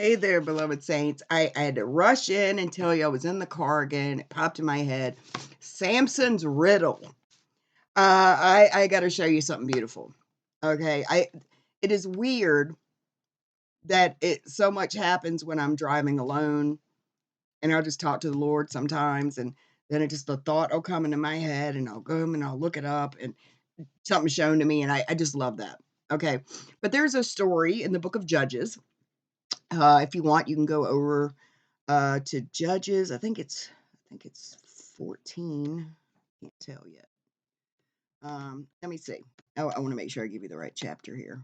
Hey there, beloved saints. I had to rush in and tell you I was in the car again. It popped in my head. Samson's riddle. I got to show you something beautiful. Okay. It is weird that it so much happens when I'm driving alone and I'll just talk to the Lord sometimes. And then the thought will come into my head and I'll go and I'll look it up and something's shown to me. And I just love that. Okay. But there's a story in the book of Judges. If you want, you can go over to Judges. I think it's 14. Can't tell yet. Let me see. I want to make sure I give you the right chapter here.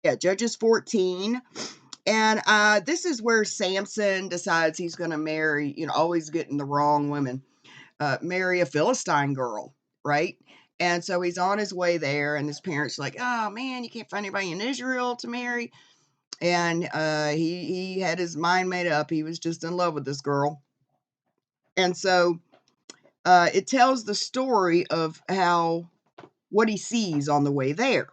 Yeah, Judges 14. And this is where Samson decides he's going to marry, always getting the wrong women, marry a Philistine girl, right? And so he's on his way there, and his parents are like, oh man, you can't find anybody in Israel to marry. And he had his mind made up. He was just in love with this girl. And so it tells the story of what he sees on the way there.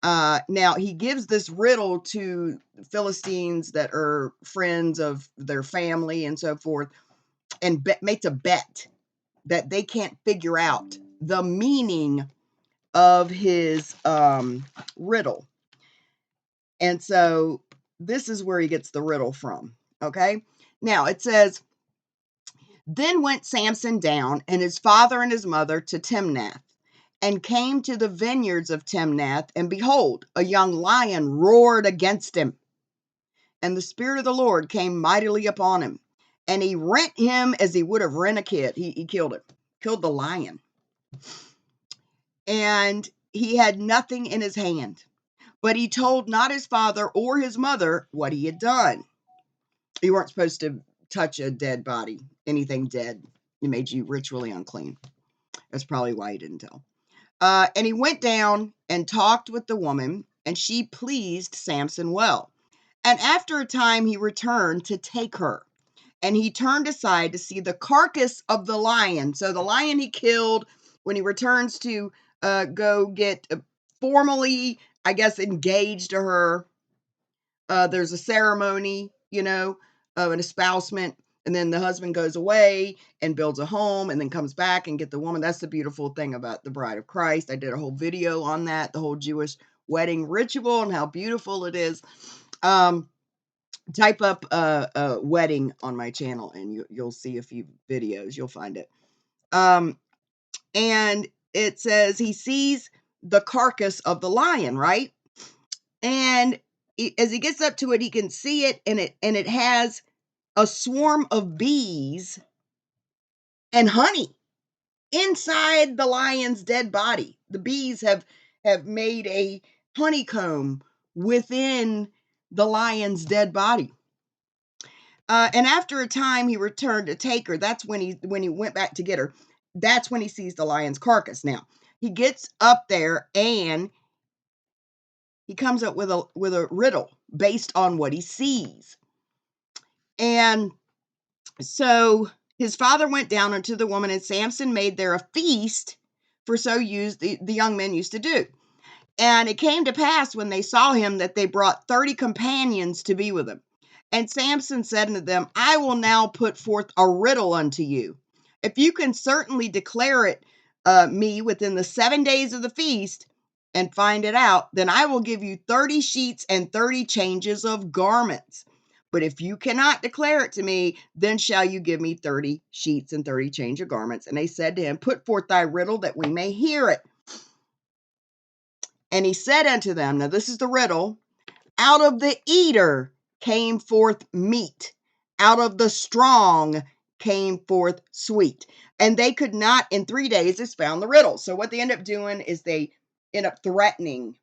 Now, he gives this riddle to Philistines that are friends of their family and so forth, and makes a bet that they can't figure out the meaning of his riddle. And so this is where he gets the riddle from. Okay. Now it says, then went Samson down and his father and his mother to Timnath, and came to the vineyards of Timnath, and behold, a young lion roared against him. And the Spirit of the Lord came mightily upon him, and he rent him as he would have rent a kid. He killed him, killed the lion. And he had nothing in his hand, but he told not his father or his mother what he had done. You weren't supposed to touch a dead body, anything dead. It made you ritually unclean. That's probably why he didn't tell. And he went down and talked with the woman, and she pleased Samson well. And after a time he returned to take her. And he turned aside to see the carcass of the lion. So the lion he killed, when he returns to go get formally, I guess, engaged to her, there's a ceremony, of an espousement. And then the husband goes away and builds a home and then comes back and get the woman. That's the beautiful thing about the bride of Christ. I did a whole video on that, the whole Jewish wedding ritual and how beautiful it is. Type up a wedding on my channel and you'll see a few videos. You'll find it. And it says he sees the carcass of the lion, right? And as he gets up to it, he can see it, and it has a swarm of bees and honey inside the lion's dead body. The bees have made a honeycomb within the lion's dead body. And after a time, he returned to take her. That's when he went back to get her. That's when he sees the lion's carcass. Now he gets up there and he comes up with a riddle based on what he sees. And so his father went down unto the woman, and Samson made there a feast, for so the young men used to do. And it came to pass when they saw him that they brought 30 companions to be with him. And Samson said unto them, I will now put forth a riddle unto you. If you can certainly declare it me within the 7 days of the feast and find it out, then I will give you 30 sheets and 30 changes of garments. But if you cannot declare it to me, then shall you give me 30 sheets and 30 change of garments. And they said to him, put forth thy riddle that we may hear it. And he said unto them, now this is the riddle, out of the eater came forth meat, out of the strong came forth sweet. And they could not in 3 days expound the riddle. So what they end up doing is they end up threatening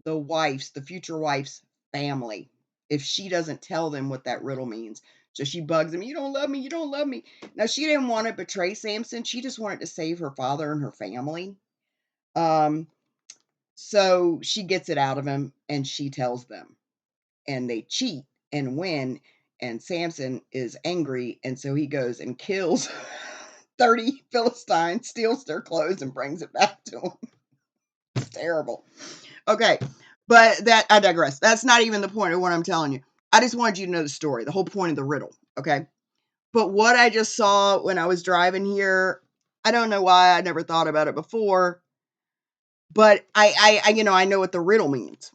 the future wife's family, if she doesn't tell them what that riddle means. So she bugs him, you don't love me, you don't love me. Now she didn't want to betray Samson. She just wanted to save her father and her family. So she gets it out of him and she tells them, and they cheat and win, and Samson is angry, and so he goes and kills 30 Philistines, steals their clothes, and brings it back to them. It's terrible. Okay, But that, I digress. That's not even the point of what I'm telling you. I just wanted you to know the story, the whole point of the riddle, okay? But what I just saw when I was driving here, I don't know why I never thought about it before, but I know what the riddle means.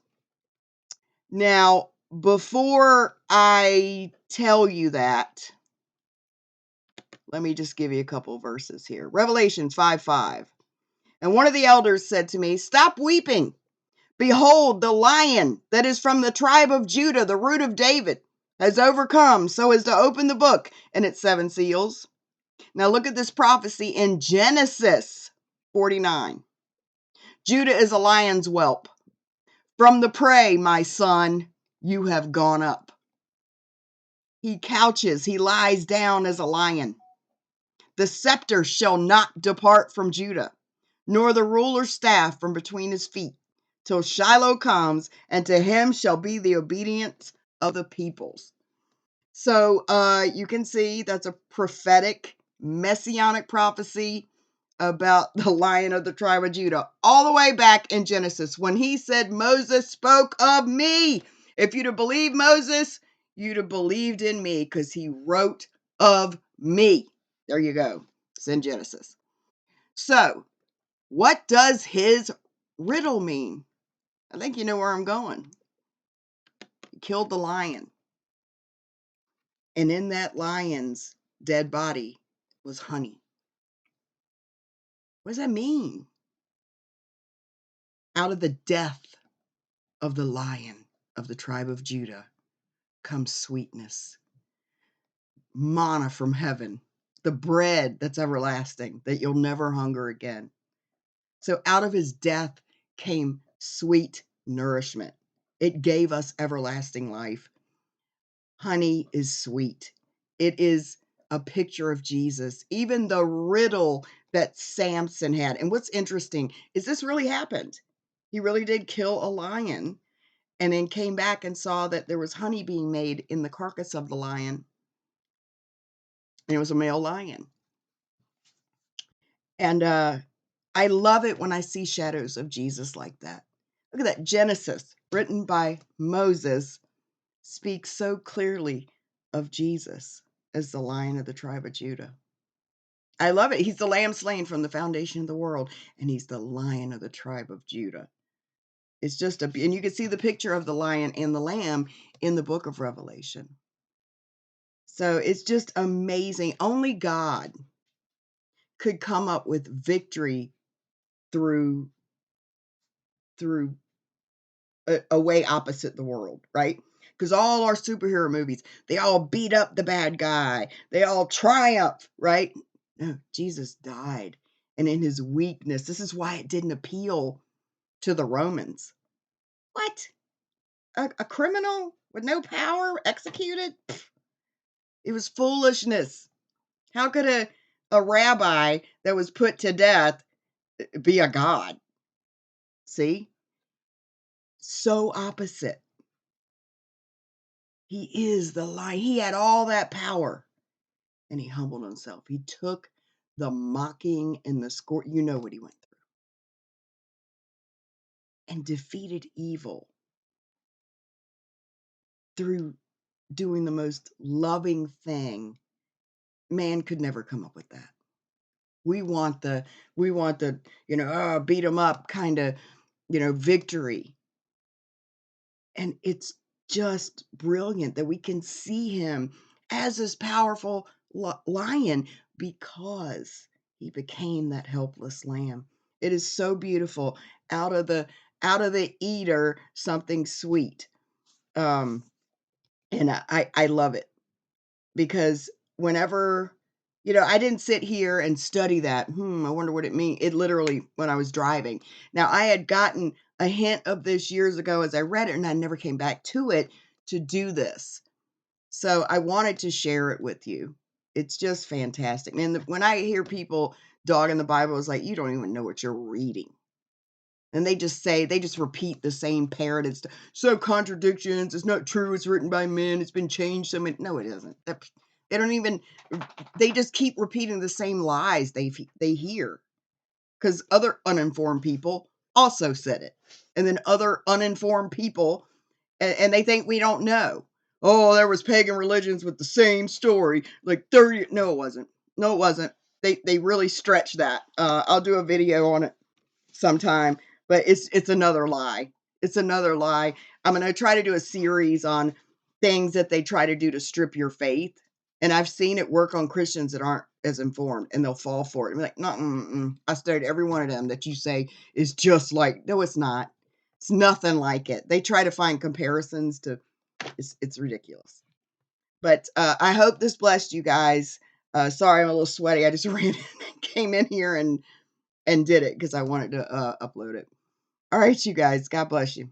Now, before I tell you that, let me just give you a couple verses here. Revelations 5:5. And one of the elders said to me, "Stop weeping. Behold, the Lion that is from the tribe of Judah, the root of David, has overcome so as to open the book and its 7 seals." Now look at this prophecy in Genesis 49. Judah is a lion's whelp. From the prey, my son, you have gone up. He couches, he lies down as a lion. The scepter shall not depart from Judah, nor the ruler's staff from between his feet, till Shiloh comes, and to him shall be the obedience of the peoples. So you can see that's a prophetic, messianic prophecy about the Lion of the tribe of Judah, all the way back in Genesis, when he said, "Moses spoke of me." If you'd have believed Moses, you'd have believed in me, because he wrote of me. There you go. It's in Genesis. So, what does his riddle mean? I think you know where I'm going. He killed the lion. And in that lion's dead body was honey. What does that mean? Out of the death of the Lion of the tribe of Judah comes sweetness, manna from heaven, the bread that's everlasting, that you'll never hunger again. So out of his death came sweet nourishment. It gave us everlasting life. Honey is sweet. It is a picture of Jesus. Even the riddle that Sampson had. And what's interesting is this really happened. He really did kill a lion, and then came back and saw that there was honey being made in the carcass of the lion. And it was a male lion. And I love it when I see shadows of Jesus like that. Look at that. Genesis, written by Moses, speaks so clearly of Jesus as the Lion of the tribe of Judah. I love it. He's the lamb slain from the foundation of the world, and he's the Lion of the tribe of Judah. It's just and you can see the picture of the lion and the lamb in the book of Revelation. So it's just amazing. Only God could come up with victory through a way opposite the world, right? Because all our superhero movies, they all beat up the bad guy. They all triumph, right? No, Jesus died. And in his weakness, this is why it didn't appeal to the Romans. What? A criminal with no power executed? Pfft. It was foolishness. How could a rabbi that was put to death be a god? See? So opposite. He is the lion. He had all that power, and he humbled himself. He took the mocking and the scorn. You know what he went through. And defeated evil through doing the most loving thing. Man could never come up with that. We want the, beat him up kind of, victory. And it's just brilliant that we can see him as this powerful lion because he became that helpless lamb. It is so beautiful. Out of the eater, something sweet. And I love it, because whenever, I didn't sit here and study that. I wonder what it means. It literally, when I was driving. Now, I had gotten a hint of this years ago as I read it, and I never came back to it to do this. So I wanted to share it with you. It's just fantastic. And when I hear people dogging the Bible, it's like, you don't even know what you're reading. And they just repeat the same parroted stuff. So contradictions, it's not true, it's written by men, it's been changed so many. No, it isn't. They just keep repeating the same lies they hear. Because other uninformed people also said it. And then other uninformed people, and they think we don't know. Oh, there was pagan religions with the same story, like 30. No, it wasn't. No, it wasn't. They really stretched that. I'll do a video on it sometime, but it's another lie. It's another lie. I'm going to try to do a series on things that they try to do to strip your faith. And I've seen it work on Christians that aren't as informed, and they'll fall for it. I'm like, no, I studied every one of them that you say is just like, no, it's not. It's nothing like it. They try to find comparisons to, it's ridiculous. But I hope this blessed you guys. Sorry, I'm a little sweaty. I just came in here and did it because I wanted to upload it. All right, you guys. God bless you.